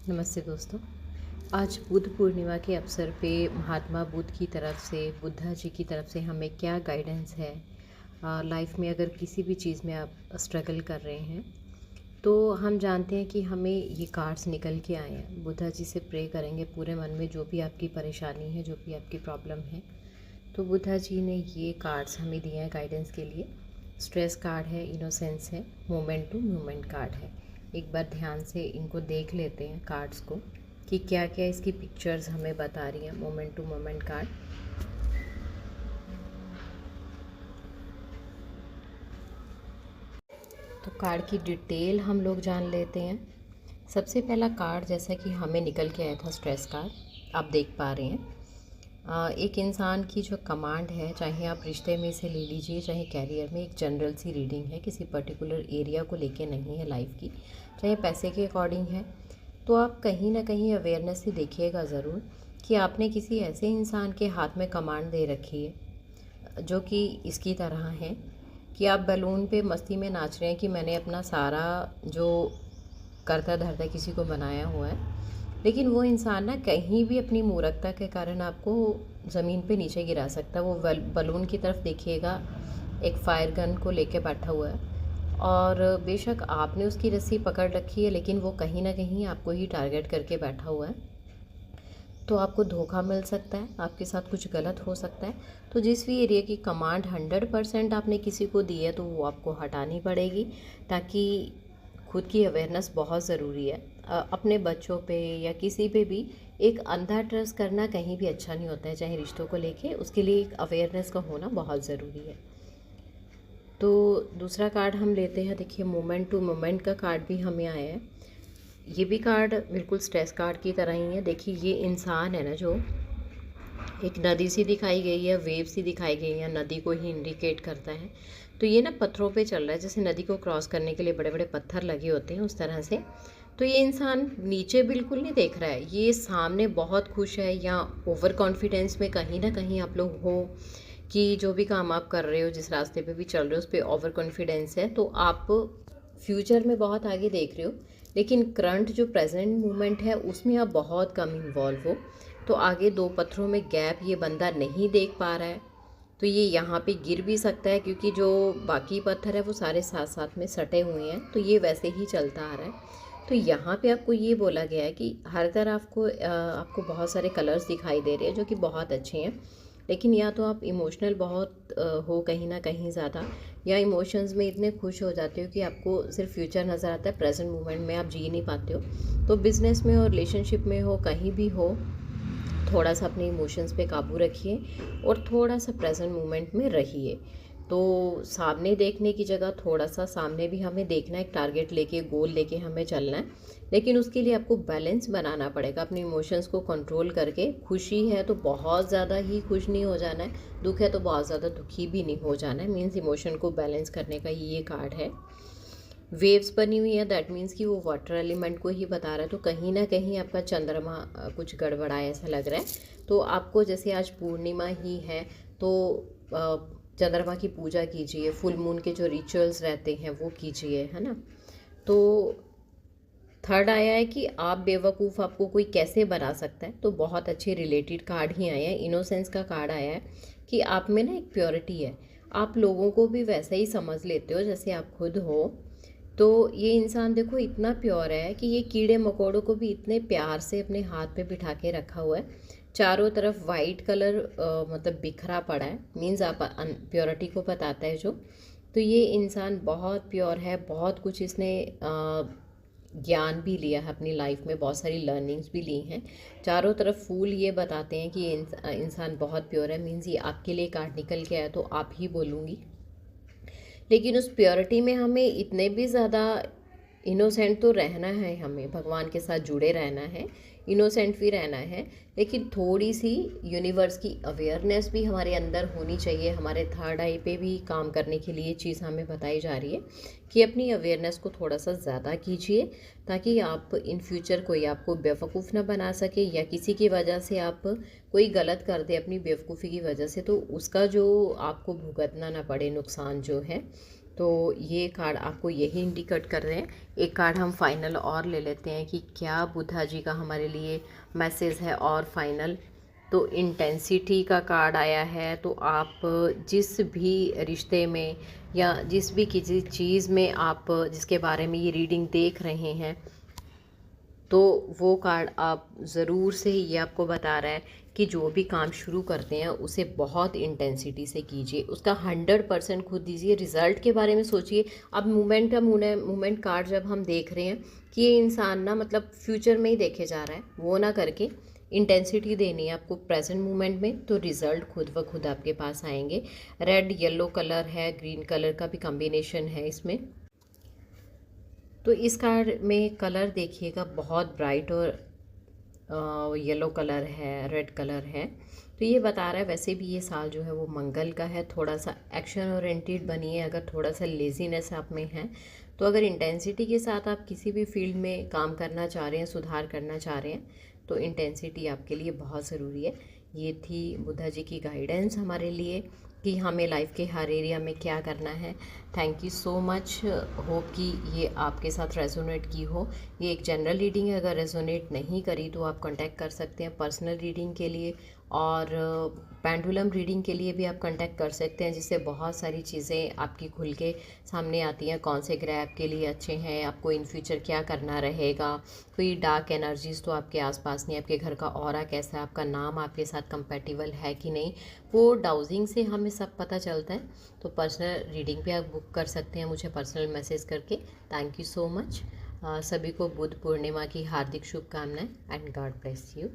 नमस्ते दोस्तों। आज बुद्ध पूर्णिमा के अवसर पे महात्मा बुद्ध की तरफ से, बुद्धा जी की तरफ से हमें क्या गाइडेंस है लाइफ में। अगर किसी भी चीज़ में आप स्ट्रगल कर रहे हैं तो हम जानते हैं कि हमें ये कार्ड्स निकल के आए हैं। बुद्धा जी से प्रे करेंगे पूरे मन में, जो भी आपकी परेशानी है, जो भी आपकी प्रॉब्लम है, तो बुद्धा जी ने ये कार्ड्स हमें दिए हैं गाइडेंस के लिए। स्ट्रेस कार्ड है, इनोसेंस है, मोमेंट टू मोमेंट कार्ड है। एक बार ध्यान से इनको देख लेते हैं कार्ड्स को कि क्या क्या इसकी पिक्चर्स हमें बता रही हैं। मोमेंट टू मोमेंट कार्ड, तो कार्ड की डिटेल हम लोग जान लेते हैं। सबसे पहला कार्ड जैसा कि हमें निकल के आया था, स्ट्रेस कार्ड, आप देख पा रहे हैं। एक इंसान की जो कमांड है, चाहे आप रिश्ते में से ले लीजिए, चाहे कैरियर में, एक जनरल सी रीडिंग है, किसी पर्टिकुलर एरिया को लेके नहीं है लाइफ की, चाहे पैसे के अकॉर्डिंग है। तो आप कहीं ना कहीं अवेयरनेस से देखिएगा ज़रूर कि आपने किसी ऐसे इंसान के हाथ में कमांड दे रखी है जो कि इसकी तरह है कि आप बैलून पे मस्ती में नाच रहे हैं कि मैंने अपना सारा जो करता धरता किसी को बनाया हुआ है, लेकिन वो इंसान ना कहीं भी अपनी मूर्खता के कारण आपको ज़मीन पे नीचे गिरा सकता है। वो बलून की तरफ देखिएगा, एक फायर गन को लेके बैठा हुआ है और बेशक आपने उसकी रस्सी पकड़ रखी है, लेकिन वो कहीं ना कहीं आपको ही टारगेट करके बैठा हुआ है। तो आपको धोखा मिल सकता है, आपके साथ कुछ गलत हो सकता है। तो जिस भी एरिया की कमांड 100% आपने किसी को दी है, तो वो आपको हटानी पड़ेगी, ताकि खुद की अवेयरनेस बहुत ज़रूरी है। अपने बच्चों पे या किसी पे भी एक अंधा ट्रस्ट करना कहीं भी अच्छा नहीं होता है, चाहे रिश्तों को लेके, उसके लिए एक अवेयरनेस का होना बहुत ज़रूरी है। तो दूसरा कार्ड हम लेते हैं। देखिए, मोमेंट टू मोमेंट का कार्ड भी हमें आया है। ये भी कार्ड बिल्कुल स्ट्रेस कार्ड की तरह ही है। देखिए, ये इंसान है ना, जो एक नदी सी दिखाई गई है, वेव सी दिखाई गई है, नदी को ही इंडिकेट करता है। तो ये ना पत्थरों पे चल रहा है, जैसे नदी को क्रॉस करने के लिए बड़े बड़े पत्थर लगे होते हैं, उस तरह से। तो ये इंसान नीचे बिल्कुल नहीं देख रहा है, ये सामने बहुत खुश है, या ओवर कॉन्फिडेंस में कहीं ना कहीं आप लोग हो कि जो भी काम आप कर रहे हो, जिस रास्ते पे भी चल रहे हो, उस पर ओवर कॉन्फिडेंस है। तो आप फ्यूचर में बहुत आगे देख रहे हो, लेकिन करंट जो प्रेजेंट मोमेंट है उसमें आप बहुत कम इन्वॉल्व हो। तो आगे दो पत्थरों में गैप ये बंदा नहीं देख पा रहा है, तो ये यहाँ पे गिर भी सकता है, क्योंकि जो बाकी पत्थर है वो सारे साथ साथ में सटे हुए हैं, तो ये वैसे ही चलता आ रहा है। तो यहाँ पे आपको ये बोला गया है कि हर तरफ आपको बहुत सारे कलर्स दिखाई दे रहे हैं जो कि बहुत अच्छे हैं, लेकिन या तो आप इमोशनल बहुत हो कहीं ना कहीं ज़्यादा, या इमोशंस में इतने खुश हो जाते हो कि आपको सिर्फ फ्यूचर नज़र आता है, प्रेजेंट मोमेंट में आप जी नहीं पाते हो। तो बिज़नेस में हो, रिलेशनशिप में हो, कहीं भी हो, थोड़ा सा अपने इमोशंस पे काबू रखिए और थोड़ा सा प्रेजेंट मोमेंट में रहिए। तो सामने देखने की जगह थोड़ा सा सामने भी हमें देखना है, एक टारगेट लेके, गोल लेके हमें चलना है, लेकिन उसके लिए आपको बैलेंस बनाना पड़ेगा, अपने इमोशंस को कंट्रोल करके। खुशी है तो बहुत ज़्यादा ही खुश नहीं हो जाना है, दुख है तो बहुत ज़्यादा दुखी भी नहीं हो जाना है। मीन्स इमोशन को बैलेंस करने का ये कार्ड है। वेव्स बनी हुई है, दैट मीन्स कि वो वाटर एलिमेंट को ही बता रहा है। तो कहीं ना कहीं आपका चंद्रमा कुछ गड़बड़ा है, ऐसा लग रहा है। तो आपको, जैसे आज पूर्णिमा ही है, तो चंद्रमा की पूजा कीजिए, फुल मून के जो रिचुअल्स रहते हैं वो कीजिए, है ना। तो थर्ड आया है कि आप बेवकूफ़, आपको कोई कैसे बना सकता है। तो बहुत अच्छे रिलेटेड कार्ड ही आए हैं। इनोसेंस का कार्ड आया है कि आप में ना एक प्योरिटी है, आप लोगों को भी वैसे ही समझ लेते हो जैसे आप खुद हो। तो ये इंसान देखो इतना प्योर है कि ये कीड़े मकोड़ों को भी इतने प्यार से अपने हाथ पे बिठा के रखा हुआ है। चारों तरफ वाइट कलर मतलब बिखरा पड़ा है, मीन्स आप प्योरिटी को बताता है जो। तो ये इंसान बहुत प्योर है, बहुत कुछ इसने ज्ञान भी लिया है अपनी लाइफ में, बहुत सारी लर्निंग्स भी ली हैं। चारों तरफ फूल ये बताते हैं कि ये इंसान बहुत प्योर है। मीन्स ये आपके लिए कार्ड निकल के आया तो आप ही बोलूँगी। लेकिन उस प्योरिटी में हमें इतने भी ज़्यादा इनोसेंट तो रहना है, हमें भगवान के साथ जुड़े रहना है, इनोसेंट भी रहना है, लेकिन थोड़ी सी यूनिवर्स की अवेयरनेस भी हमारे अंदर होनी चाहिए। हमारे थर्ड आई पे भी काम करने के लिए चीज़ हमें बताई जा रही है कि अपनी अवेयरनेस को थोड़ा सा ज़्यादा कीजिए, ताकि आप इन फ्यूचर कोई आपको बेवकूफ़ ना बना सके, या किसी की वजह से आप कोई गलत कर दे अपनी बेवकूफ़ी की वजह से, तो उसका जो आपको भुगतना ना पड़े नुकसान जो है। तो ये कार्ड आपको यही इंडिकेट कर रहे हैं। एक कार्ड हम फाइनल और ले लेते हैं कि क्या बुद्धा जी का हमारे लिए मैसेज है और फाइनल। तो इंटेंसिटी का कार्ड आया है। तो आप जिस भी रिश्ते में या जिस भी किसी चीज़ में आप जिसके बारे में ये रीडिंग देख रहे हैं, तो वो कार्ड आप ज़रूर से ये आपको बता रहा है कि जो भी काम शुरू करते हैं उसे बहुत इंटेंसिटी से कीजिए, उसका 100% खुद दीजिए, रिज़ल्ट के बारे में सोचिए। अब मूवमेंट कार्ड जब हम देख रहे हैं कि ये इंसान ना मतलब फ्यूचर में ही देखे जा रहा है, वो ना करके इंटेंसिटी देनी है आपको प्रेजेंट मोमेंट में, तो रिज़ल्ट खुद व खुद आपके पास आएंगे। रेड येलो कलर है, ग्रीन कलर का भी कॉम्बिनेशन है इसमें। तो इस कार्ड में कलर देखिएगा बहुत ब्राइट और येलो कलर है, रेड कलर है। तो ये बता रहा है वैसे भी ये साल जो है वो मंगल का है। थोड़ा सा एक्शन ओरिएंटेड बनिए। अगर थोड़ा सा लेज़ीनेस आप में है, तो अगर इंटेंसिटी के साथ आप किसी भी फील्ड में काम करना चाह रहे हैं, सुधार करना चाह रहे हैं, तो इंटेंसिटी आपके लिए बहुत ज़रूरी है। ये थी बुद्धा जी की गाइडेंस हमारे लिए कि हमें लाइफ के हर एरिया में क्या करना है। Thank you so much. Hope कि ये आपके साथ रेजोनेट की हो। ये एक जनरल रीडिंग है, अगर रेजोनेट नहीं करी तो आप कांटेक्ट कर सकते हैं पर्सनल रीडिंग के लिए, और पेंडुलम रीडिंग के लिए भी आप कांटेक्ट कर सकते हैं, जिससे बहुत सारी चीज़ें आपकी खुल के सामने आती हैं। कौन से ग्रह आपके लिए अच्छे हैं, आपको इन फ्यूचर क्या करना रहेगा, कोई डार्क एनर्जीज़ तो आपके आसपास नहीं, आपके घर का ऑरा कैसा है, आपका नाम आपके साथ कंपैटिबल है कि नहीं, वो डाउजिंग से हमें सब पता चलता है। तो पर्सनल रीडिंग भी आप बुक कर सकते हैं मुझे पर्सनल मैसेज करके। Thank you so much. सभी को बुद्ध पूर्णिमा की हार्दिक शुभकामनाएं एंड गॉड ब्लेस यू।